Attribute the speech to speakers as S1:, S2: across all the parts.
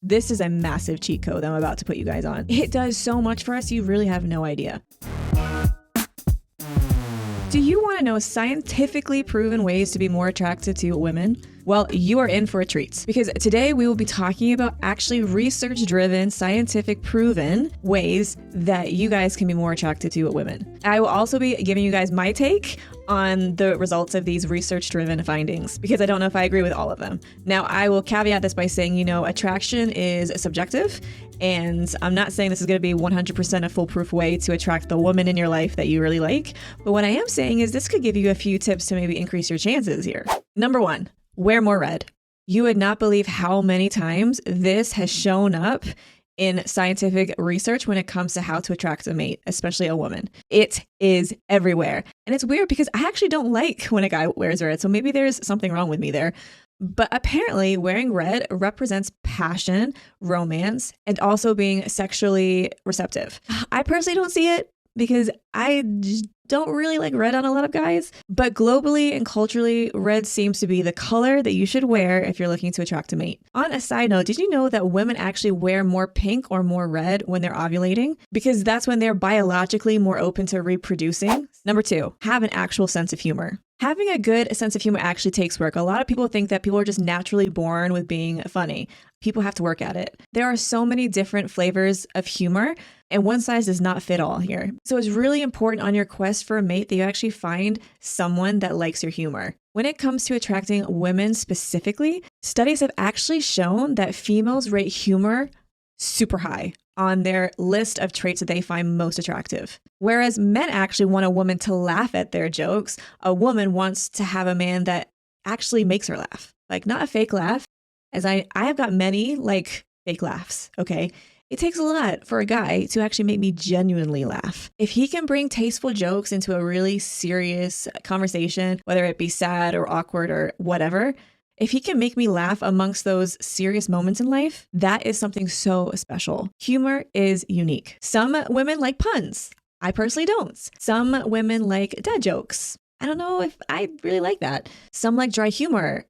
S1: This is a massive cheat code that I'm about to put you guys on. It does so much for us, you really have no idea. Do you want to know scientifically proven ways to be more attracted to women? Well, you are in for a treat, because today we will be talking about actually research-driven, scientific proven ways that you guys can be more attracted to women. I will also be giving you guys my take on the results of these research-driven findings, because I don't know if I agree with all of them. Now, I will caveat this by saying, attraction is subjective, and I'm not saying this is going to be 100% a foolproof way to attract the woman in your life that you really like, but what I am saying is this could give you a few tips to maybe increase your chances here. Number 1. Wear more red. You would not believe how many times this has shown up in scientific research when it comes to how to attract a mate, especially a woman. It is everywhere. And it's weird because I actually don't like when a guy wears red, so maybe there's something wrong with me there. But apparently wearing red represents passion, romance, and also being sexually receptive. I personally don't see it because I don't really like red on a lot of guys, but globally and culturally, red seems to be the color that you should wear if you're looking to attract a mate. On a side note, did you know that women actually wear more pink or more red when they're ovulating? Because that's when they're biologically more open to reproducing. Number 2, have an actual sense of humor. Having a good sense of humor actually takes work. A lot of people think that people are just naturally born with being funny. People have to work at it. There are so many different flavors of humor, and one size does not fit all here. So it's really important on your quest for a mate that you actually find someone that likes your humor. When it comes to attracting women specifically, studies have actually shown that females rate humor super high on their list of traits that they find most attractive. Whereas men actually want a woman to laugh at their jokes, a woman wants to have a man that actually makes her laugh. Like, not a fake laugh, as I have got many fake laughs, okay? It takes a lot for a guy to actually make me genuinely laugh. If he can bring tasteful jokes into a really serious conversation, whether it be sad or awkward or whatever, if he can make me laugh amongst those serious moments in life, that is something so special. Humor is unique. Some women like puns. I personally don't. Some women like dad jokes. I don't know if I really like that. Some like dry humor.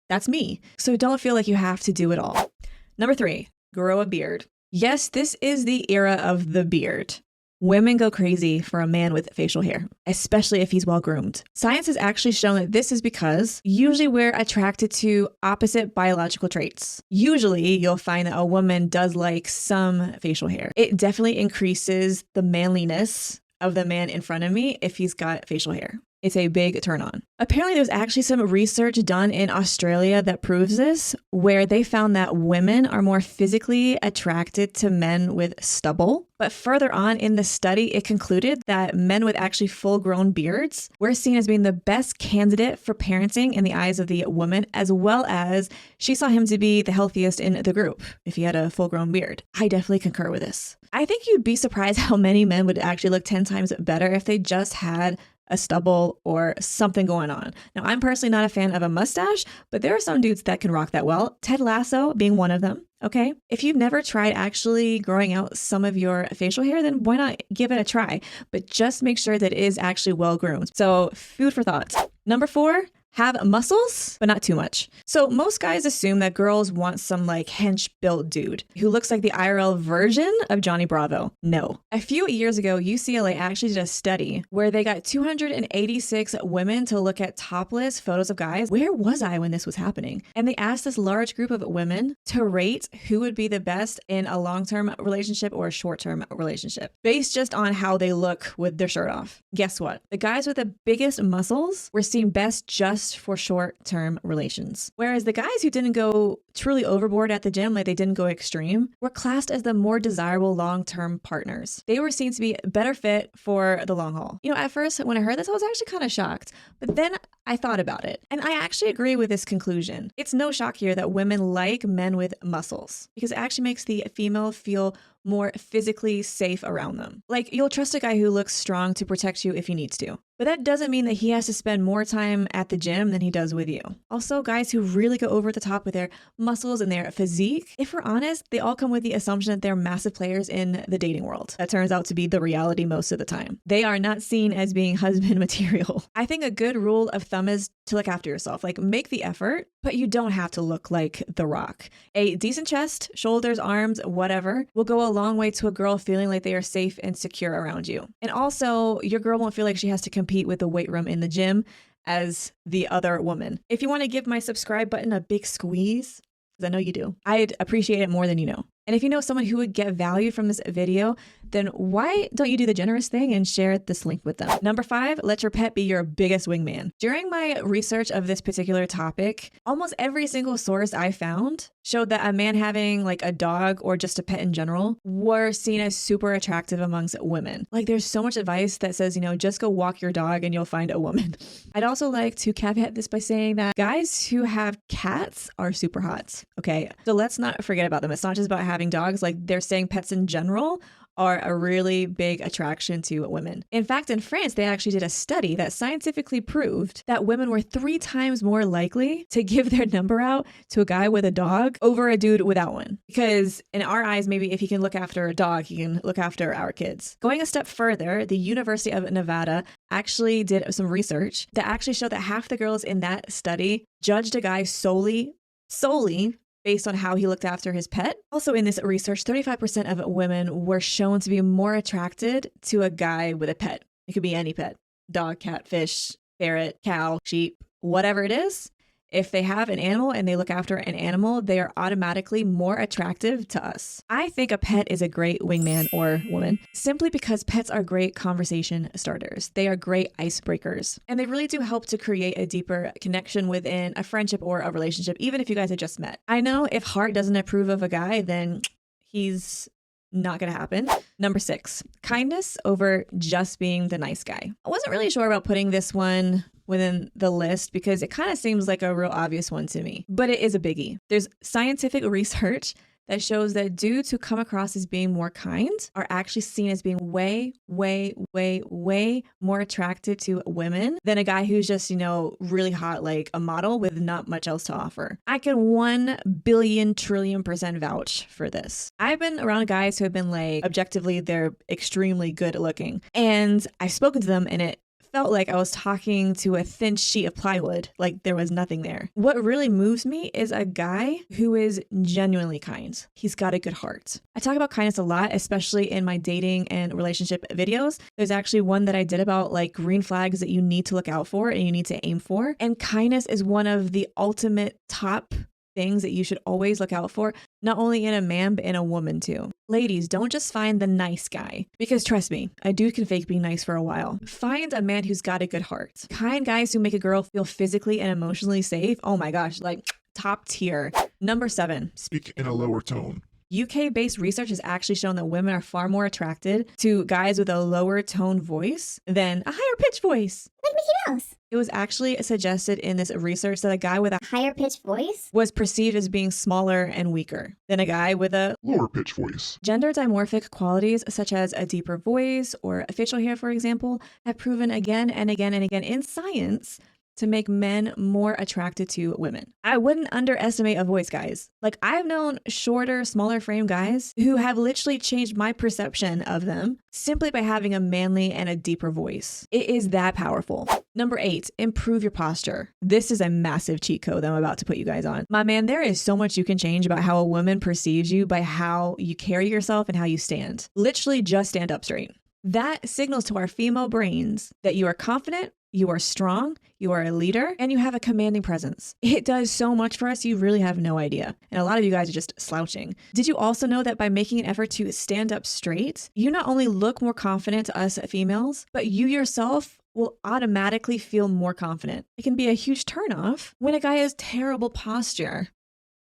S1: That's me. So don't feel like you have to do it all. Number 3, grow a beard. Yes, this is the era of the beard. Women go crazy for a man with facial hair, especially if he's well groomed. Science has actually shown that this is because usually we're attracted to opposite biological traits. Usually you'll find that a woman does like some facial hair. It definitely increases the manliness of the man in front of me if he's got facial hair. It's a big turn on. Apparently there's actually some research done in Australia that proves this, where they found that women are more physically attracted to men with stubble. But further on in the study, it concluded that men with actually full-grown beards were seen as being the best candidate for parenting in the eyes of the woman, as well as she saw him to be the healthiest in the group if he had a full-grown beard. I definitely concur with this. I think you'd be surprised how many men would actually look 10 times better if they just had a stubble or something going on. Now, I'm personally not a fan of a mustache, but there are some dudes that can rock that well. Ted Lasso being one of them. Okay. If you've never tried actually growing out some of your facial hair, then why not give it a try? But just make sure that it is actually well groomed. So, food for thought. Number 4, have muscles, but not too much. So most guys assume that girls want some hench built dude who looks like the IRL version of Johnny Bravo. No. A few years ago, UCLA actually did a study where they got 286 women to look at topless photos of guys. Where was I when this was happening? And they asked this large group of women to rate who would be the best in a long-term relationship or a short-term relationship, based just on how they look with their shirt off. Guess what? The guys with the biggest muscles were seen best just for short-term relations. Whereas the guys who didn't go truly overboard at the gym, they didn't go extreme, were classed as the more desirable long-term partners. They were seen to be better fit for the long haul. At first when I heard this, I was actually kind of shocked, but then I thought about it and I actually agree with this conclusion. It's no shock here that women like men with muscles because it actually makes the female feel more physically safe around them. You'll trust a guy who looks strong to protect you if he needs to. But that doesn't mean that he has to spend more time at the gym than he does with you. Also, guys who really go over the top with their muscles, and their physique, if we're honest, they all come with the assumption that they're massive players in the dating world. That turns out to be the reality most of the time. They are not seen as being husband material. I think a good rule of thumb is to look after yourself. Like, make the effort, but you don't have to look like The Rock. A decent chest, shoulders, arms, whatever, will go a long way to a girl feeling like they are safe and secure around you. And also, your girl won't feel like she has to compete with the weight room in the gym as the other woman. If you want to give my subscribe button a big squeeze, because I know you do, I'd appreciate it more than you know. And if you know someone who would get value from this video, then why don't you do the generous thing and share this link with them? Number 5, let your pet be your biggest wingman. During my research of this particular topic, almost every single source I found showed that a man having like a dog or just a pet in general were seen as super attractive amongst women. Like, there's so much advice that says, just go walk your dog and you'll find a woman. I'd also like to caveat this by saying that guys who have cats are super hot. Okay, so let's not forget about them. It's not just about having dogs. Like, they're saying pets in general are a really big attraction to women. In fact, in France, they actually did a study that scientifically proved that women were 3 times more likely to give their number out to a guy with a dog over a dude without one. Because in our eyes, maybe if he can look after a dog, he can look after our kids. Going a step further, the University of Nevada actually did some research that actually showed that half the girls in that study judged a guy solely based on how he looked after his pet. Also in this research, 35% of women were shown to be more attracted to a guy with a pet. It could be any pet: dog, cat, fish, ferret, cow, sheep, whatever it is. If they have an animal and they look after an animal, they are automatically more attractive to us. I think a pet is a great wingman or woman simply because pets are great conversation starters. They are great icebreakers, and they really do help to create a deeper connection within a friendship or a relationship, even if you guys had just met. I know if heart doesn't approve of a guy, then he's not gonna happen. Number 6, kindness over just being the nice guy. I wasn't really sure about putting this one within the list because it kind of seems like a real obvious one to me, but it is a biggie. There's scientific research that shows that dudes who come across as being more kind are actually seen as being way more attracted to women than a guy who's just, really hot, like a model with not much else to offer. I can 1 billion trillion % vouch for this. I've been around guys who have been like, objectively, they're extremely good looking. And I've spoken to them and it felt like I was talking to a thin sheet of plywood, like there was nothing there. What really moves me is a guy who is genuinely kind. He's got a good heart. I talk about kindness a lot, especially in my dating and relationship videos. There's actually one that I did about like green flags that you need to look out for and you need to aim for. And kindness is one of the ultimate top things that you should always look out for, not only in a man, but in a woman too. Ladies, don't just find the nice guy, because trust me, a dude can fake being nice for a while. Find a man who's got a good heart. Kind guys who make a girl feel physically and emotionally safe. Oh my gosh, like top tier. Number 7,
S2: speak in a lower tone.
S1: UK-based research has actually shown that women are far more attracted to guys with a lower tone voice than a higher pitched voice.
S3: Like Mickey Mouse.
S1: It was actually suggested in this research that a guy with a
S3: Higher pitched voice
S1: was perceived as being smaller and weaker than a guy with a
S2: lower pitch voice.
S1: Gender dimorphic qualities such as a deeper voice or a facial hair, for example, have proven again and again and again in science to make men more attracted to women. I wouldn't underestimate a voice, guys. Like, I've known shorter, smaller frame guys who have literally changed my perception of them simply by having a manly and a deeper voice. It is that powerful. Number 8, improve your posture. This is a massive cheat code that I'm about to put you guys on. My man, there is so much you can change about how a woman perceives you by how you carry yourself and how you stand. Literally just stand up straight. That signals to our female brains that you are confident, you are strong, you are a leader, and you have a commanding presence. It does so much for us, you really have no idea. And a lot of you guys are just slouching. Did you also know that by making an effort to stand up straight, you not only look more confident to us females, but you yourself will automatically feel more confident. It can be a huge turnoff when a guy has terrible posture.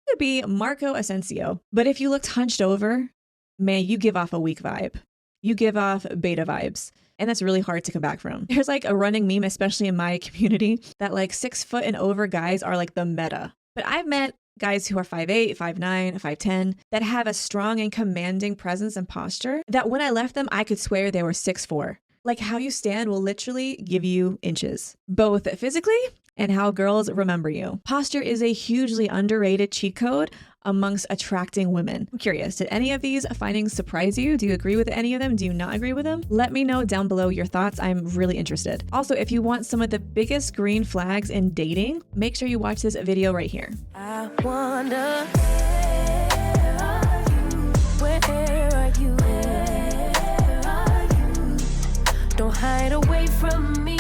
S1: It could be Marco Asensio. But if you looked hunched over, man, you give off a weak vibe. You give off beta vibes. And that's really hard to come back from. There's like a running meme, especially in my community, that like 6 foot and over guys are like the meta. But I've met guys who are 5'8", 5'9", 5'10", that have a strong and commanding presence and posture that when I left them, I could swear they were 6'4". Like, how you stand will literally give you inches, both physically and how girls remember you. Posture is a hugely underrated cheat code amongst attracting women. I'm curious, did any of these findings surprise you? Do you agree with any of them? Do you not agree with them? Let me know down below your thoughts. I'm really interested. Also, if you want some of the biggest green flags in dating, make sure you watch this video right here.
S4: I wonder, where are you? Don't hide away from me.